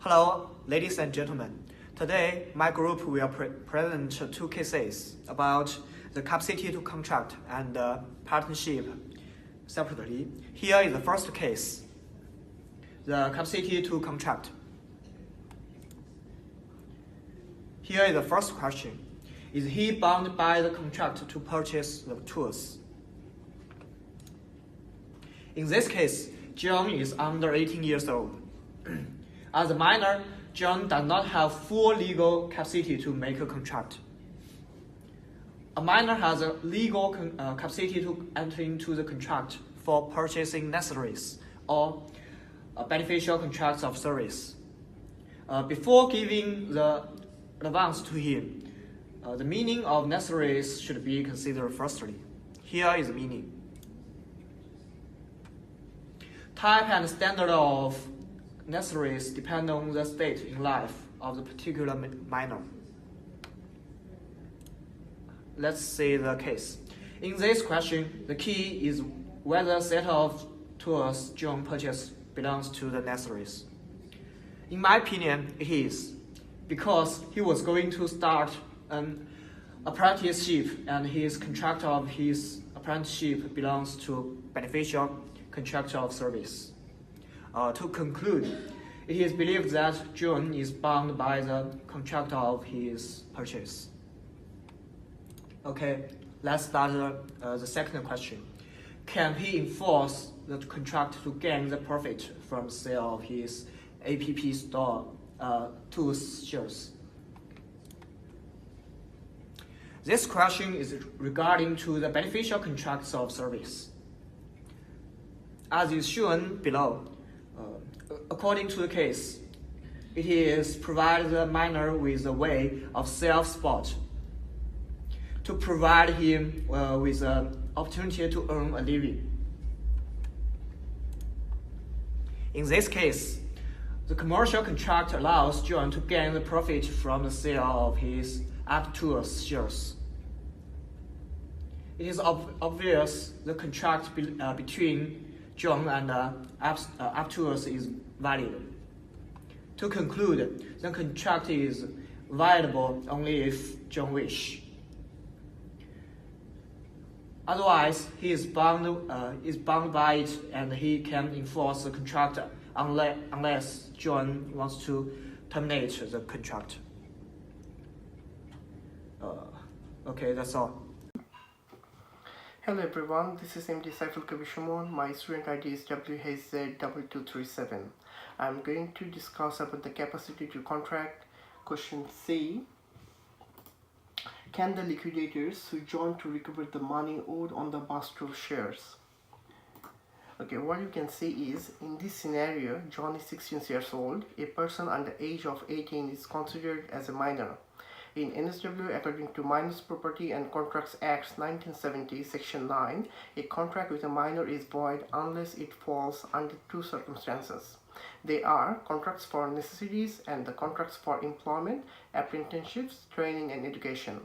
Hello, ladies and gentlemen. Today, my group will present two cases about the capacity to contract and partnership separately. Here is the first case, the capacity to contract. Here is the first question. Is he bound by the contract to purchase the tools? In this case, John is under 18 years old. As a minor, John does not have full legal capacity to make a contract. A minor has a legal capacity to enter into the contract for purchasing necessaries or beneficial contracts of service. Before giving the advance to him, the meaning of necessaries should be considered firstly. Here is the meaning. Type and standard of necessaries depend on the state in life of the particular minor. Let's see the case. In this question, the key is whether a set of tools John purchased belongs to the necessaries. In my opinion, it is, because he was going to start an apprenticeship and his contract of his apprenticeship belongs to beneficial contract of service. To conclude, it is believed that John is bound by the contract of his purchase. Okay, let's start the second question. Can he enforce the contract to gain the profit from sale of his APP store tools shares? This question is regarding to the beneficial contracts of service. As is shown below, according to the case, it is provide the minor with a way of self-support to provide him with an opportunity to earn a living. In this case, the commercial contract allows John to gain the profit from the sale of his AppTools shares. It is obvious the contract between John and AppTools is valid. To conclude, the contract is viable only if John wishes. Otherwise, he is bound by it, and he can enforce the contract unless John wants to terminate the contract. Okay, that's all. Hello everyone, this is MD SAIFUL KABIR. My student ID is HI6027. I'm going to discuss about the capacity to contract. Question C. Can the liquidators sue John to recover the money owed on the Bastel shares? Okay, what you can see is, in this scenario, John is 16 years old. A person under the age of 18 is considered as a minor. In NSW, according to Minors Property and Contracts Act 1970, Section 9, a contract with a minor is void unless it falls under two circumstances. They are contracts for necessities and the contracts for employment, apprenticeships, training, and education.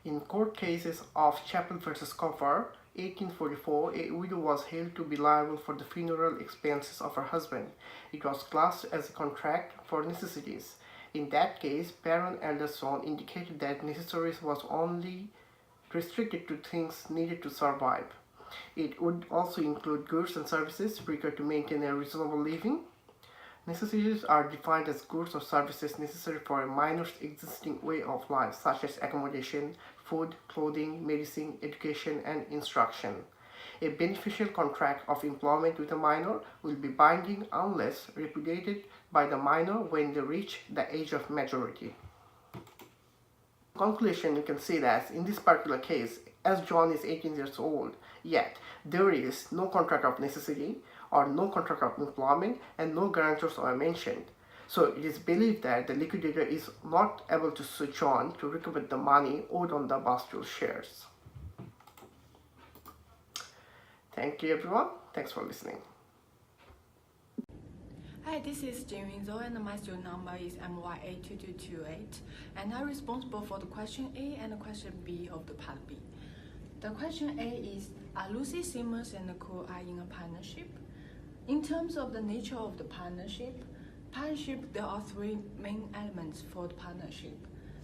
In court cases of Chappell versus Coffer, 1844, a widow was held to be liable for the funeral expenses of her husband. It was classed as a contract for necessities. In that case, Baron Alderson indicated that necessaries was only restricted to things needed to survive. It would also include goods and services required to maintain a reasonable living. Necessities are defined as goods or services necessary for a minor's existing way of life, such as accommodation, food, clothing, medicine, education, and instruction. A beneficial contract of employment with a minor will be binding unless repudiated by the minor when they reach the age of majority. In conclusion, you can see that in this particular case, as John is 18 years old, yet there is no contract of necessity or no contract of employment and no guarantors are mentioned. So it is believed that the liquidator is not able to sue John to recover the money owed on the Bastel shares. Thank you everyone. Thanks for listening. Hi, this is JINYUN and my student number is MY82228, and I'm responsible for the question A and the question B of the part B. The question A is, are Lucy Simmons and Nicole in a partnership? In terms of the nature of the partnership, there are three main elements for the partnership.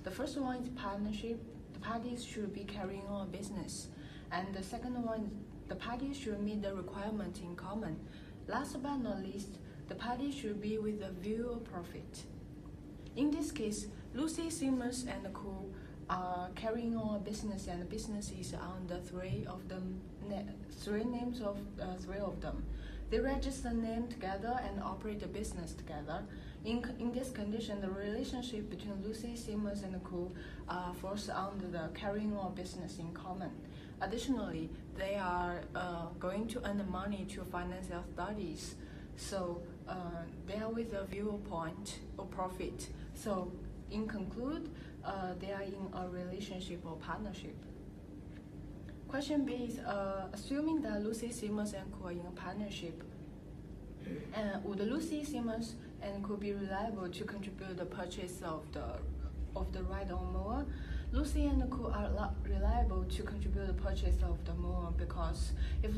The first one is partnership. The parties should be carrying on a business. And the second one, the parties should meet the requirement in common. Last but not least, the parties should be with a view of profit. In this case, Lucy, Simmons, and Co are carrying on a business, and the business is under three names of three of them. They register the name together and operate the business together. In this condition, the relationship between Lucy, Simmons, and Co falls under the carrying on business in common. Additionally, they are going to earn the money to finance their studies. So they are with a viewpoint of profit. So in conclude, they are in a relationship or partnership. Question B is, assuming that Lucy, Simmons, and Co are in a partnership, would Lucy, Simmons, and Co be reliable to contribute the purchase of the ride-on mower? Lucy and Co are reliable to contribute the purchase of the mower because if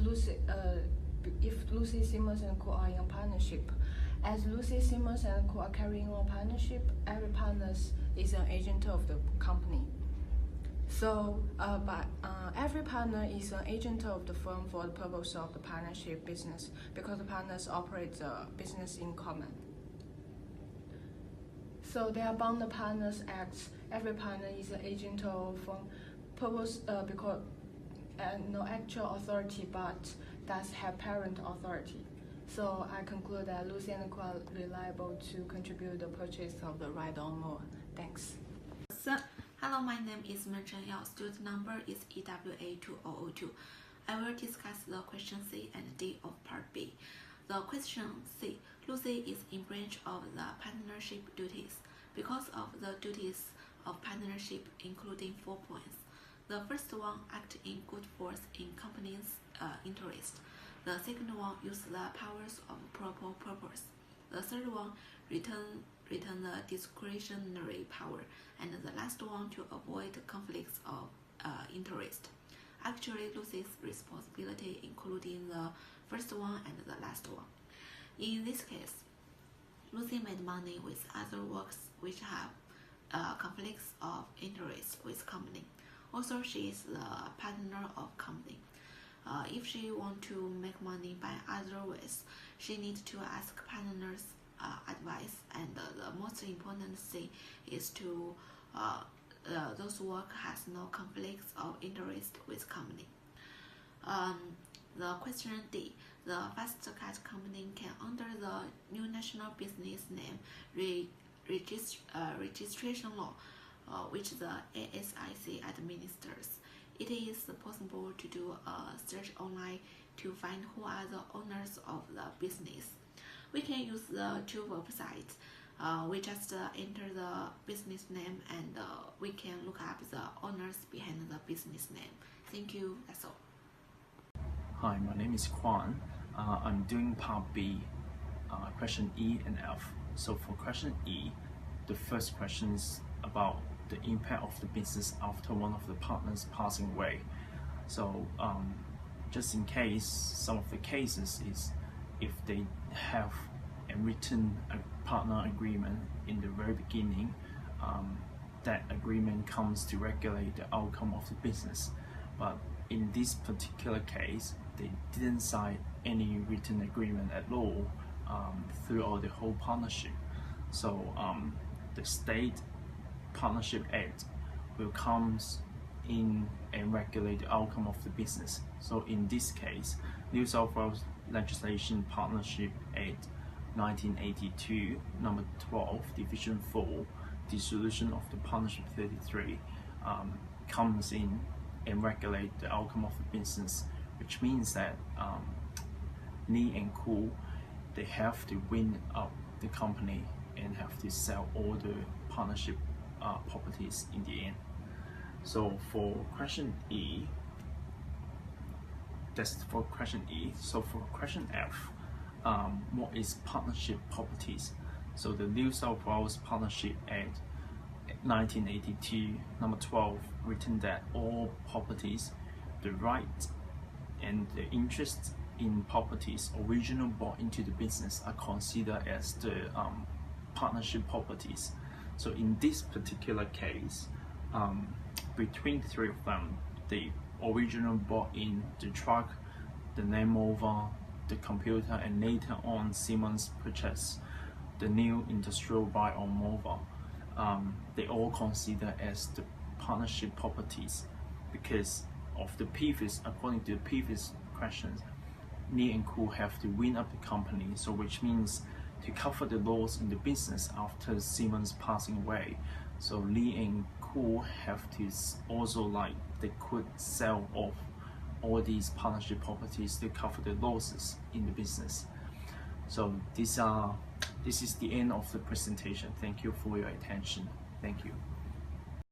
Lucy, Simmons, and Co are in a partnership, as Lucy, Simmons, and Co are carrying on a partnership, every partner is an agent of the company. So, every partner is an agent of the firm for the purpose of the partnership business because the partners operate the business in common. So, they are bound the partners acts. Every partner is an agent of purpose because no actual authority, but does have parent authority. So, I conclude that Lucy and Co are reliable to contribute the purchase of the ride-on mower. Thanks. Hello, my name is MENGCHEN. Student number is EWA2002. I will discuss the question C and D of part B. The question C, Lucy is in breach of the partnership duties because of the duties of partnership including 4 points. The first one, act in good faith in company's interest. The second one, use the powers of proper purpose. The third one, return the discretionary power, and the last one to avoid conflicts of interest. Actually, Lucy's responsibility including the first one and the last one. In this case, Lucy made money with other works which have conflicts of interest with company. Also, she is the partner of company. If she wants to make money by other ways, she needs to ask partners advice, and the most important thing is to those work has no conflicts of interest with company. The question D, the fast cat company can under the new national business name registration law, which the ASIC administers. It is possible to do a search online to find who are the owners of the business. We can use the two websites. We just enter the business name and we can look up the owners behind the business name. Thank you, that's all. Hi, my name is KWAN. I'm doing part B, question E and F. So for question E, the first question is about the impact of the business after one of the partners passing away. So just in case, some of the cases is if they have a written partner agreement in the very beginning, that agreement comes to regulate the outcome of the business. But in this particular case, they didn't sign any written agreement at all throughout the whole partnership. So the State Partnership Act will come in and regulate the outcome of the business. So in this case, New South Wales Legislation Partnership Act 1982, number 12, Division 4, Dissolution of the Partnership 33, comes in and regulate the outcome of the business, which means that Lee and Koo, they have to win up the company and have to sell all the partnership properties in the end. So for question E, that's for question E. So for question F, what is partnership properties? So the New South Wales Partnership Act 1982, number 12, written that all properties, the right and the interest in properties originally bought into the business are considered as the partnership properties. So in this particular case, between the three of them, the original bought in the truck, the name over, the computer, and later on Siemens purchased the new industrial buy or mover. They all consider as the partnership properties because of the previous, according to the previous questions, Lee and Koo have to win up the company, so which means to cover the loss in the business after Siemens passing away. So Lee and Koo have to also they could sell off all these partnership properties to cover the losses in the business. So this is the end of the presentation. Thank you for your attention. Thank you.